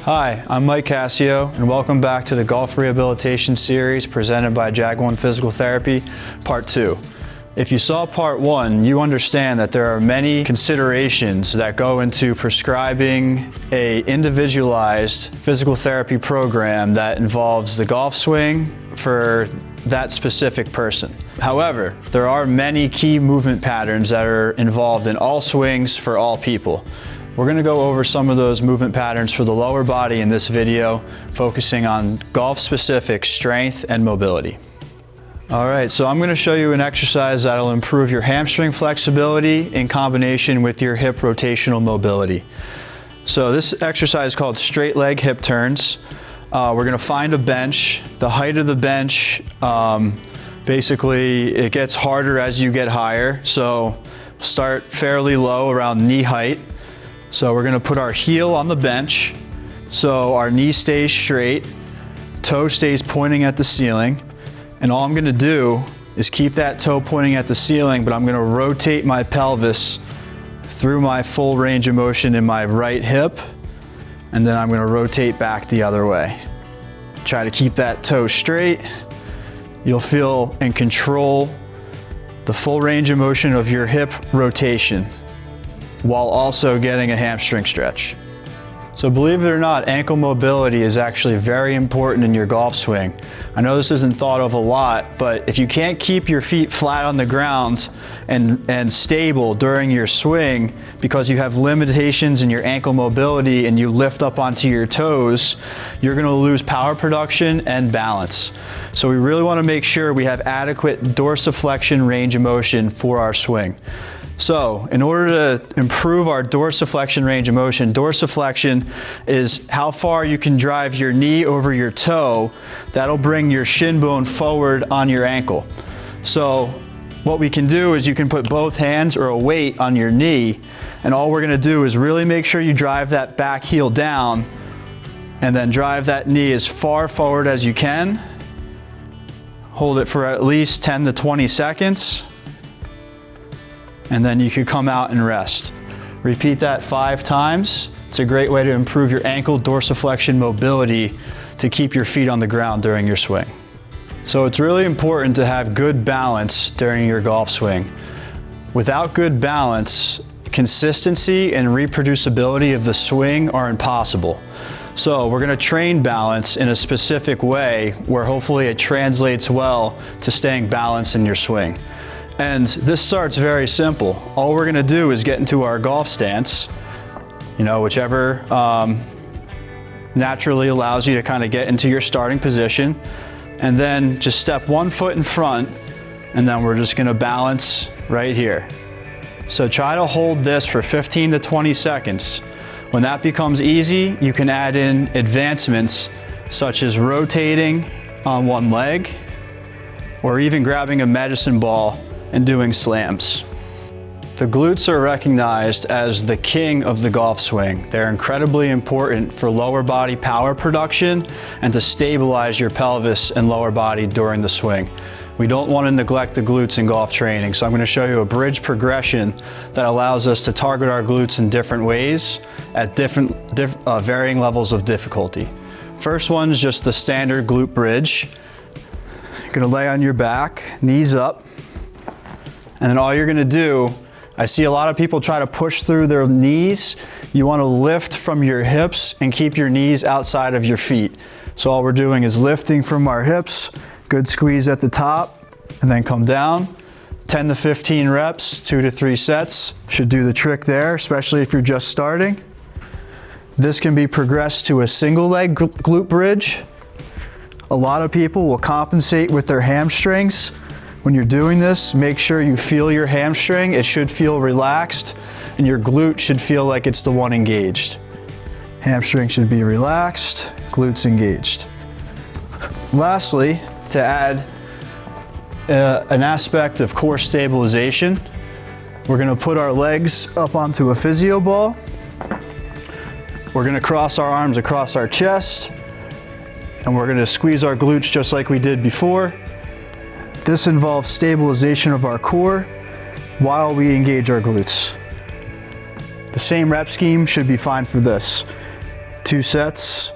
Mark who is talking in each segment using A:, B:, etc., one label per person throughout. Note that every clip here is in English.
A: Hi, I'm Mike Cascio, and welcome back to the Golf Rehabilitation Series presented by JAG-ONE Physical Therapy, Part 2. If you saw Part 1, you understand that there are many considerations that go into prescribing an individualized physical therapy program that involves the golf swing for that specific person. However, there are many key movement patterns that are involved in all swings for all people. We're going to go over some of those movement patterns for the lower body in this video, focusing on golf-specific strength and mobility. All right, so I'm going to show you an exercise that'll improve your hamstring flexibility in combination with your hip rotational mobility. So this exercise is called straight leg hip turns. We're going to find a bench. The height of the bench, basically it gets harder as you get higher. So start fairly low, around knee height. So we're going to put our heel on the bench so our knee stays straight, toe stays pointing at the ceiling, and all I'm going to do is keep that toe pointing at the ceiling, but I'm going to rotate my pelvis through my full range of motion in my right hip, and then I'm going to rotate back the other way. Try to keep that toe straight. You'll feel and control the full range of motion of your hip rotation while also getting a hamstring stretch. So believe it or not, ankle mobility is actually very important in your golf swing. I know this isn't thought of a lot, but if you can't keep your feet flat on the ground and stable during your swing because you have limitations in your ankle mobility and you lift up onto your toes, you're going to lose power production and balance. So we really want to make sure we have adequate dorsiflexion range of motion for our swing. So in order to improve our dorsiflexion range of motion, dorsiflexion is how far you can drive your knee over your toe. That'll bring your shin bone forward on your ankle. So what we can do is you can put both hands or a weight on your knee, and all we're going to do is really make sure you drive that back heel down and then drive that knee as far forward as you can. Hold it for at least 10 to 20 seconds. And then you could come out and rest. Repeat that 5 times. It's a great way to improve your ankle dorsiflexion mobility to keep your feet on the ground during your swing. So it's really important to have good balance during your golf swing. Without good balance, consistency and reproducibility of the swing are impossible. So we're going to train balance in a specific way where hopefully it translates well to staying balanced in your swing. And this starts very simple. All we're going to do is get into our golf stance, whichever naturally allows you to kind of get into your starting position, and then just step 1 foot in front, and then we're just going to balance right here. So try to hold this for 15 to 20 seconds. When that becomes easy, you can add in advancements such as rotating on one leg, or even grabbing a medicine ball and doing slams. The glutes are recognized as the king of the golf swing. They're incredibly important for lower body power production and to stabilize your pelvis and lower body during the swing. We don't want to neglect the glutes in golf training, so I'm going to show you a bridge progression that allows us to target our glutes in different ways at varying levels of difficulty. First one is just the standard glute bridge. You're going to lay on your back, knees up, and then all you're going to do, I see a lot of people try to push through their knees. You want to lift from your hips and keep your knees outside of your feet. So all we're doing is lifting from our hips, good squeeze at the top, and then come down. 10 to 15 reps, 2 to 3 sets should do the trick there, especially if you're just starting. This can be progressed to a single leg glute bridge. A lot of people will compensate with their hamstrings. When you're doing this, make sure you feel your hamstring. It should feel relaxed, and your glute should feel like it's the one engaged. Hamstring should be relaxed, glutes engaged. Lastly, to add an aspect of core stabilization, we're going to put our legs up onto a physio ball. We're going to cross our arms across our chest, and we're going to squeeze our glutes just like we did before. This involves stabilization of our core while we engage our glutes. The same rep scheme should be fine for this. 2 sets,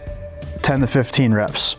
A: 10 to 15 reps.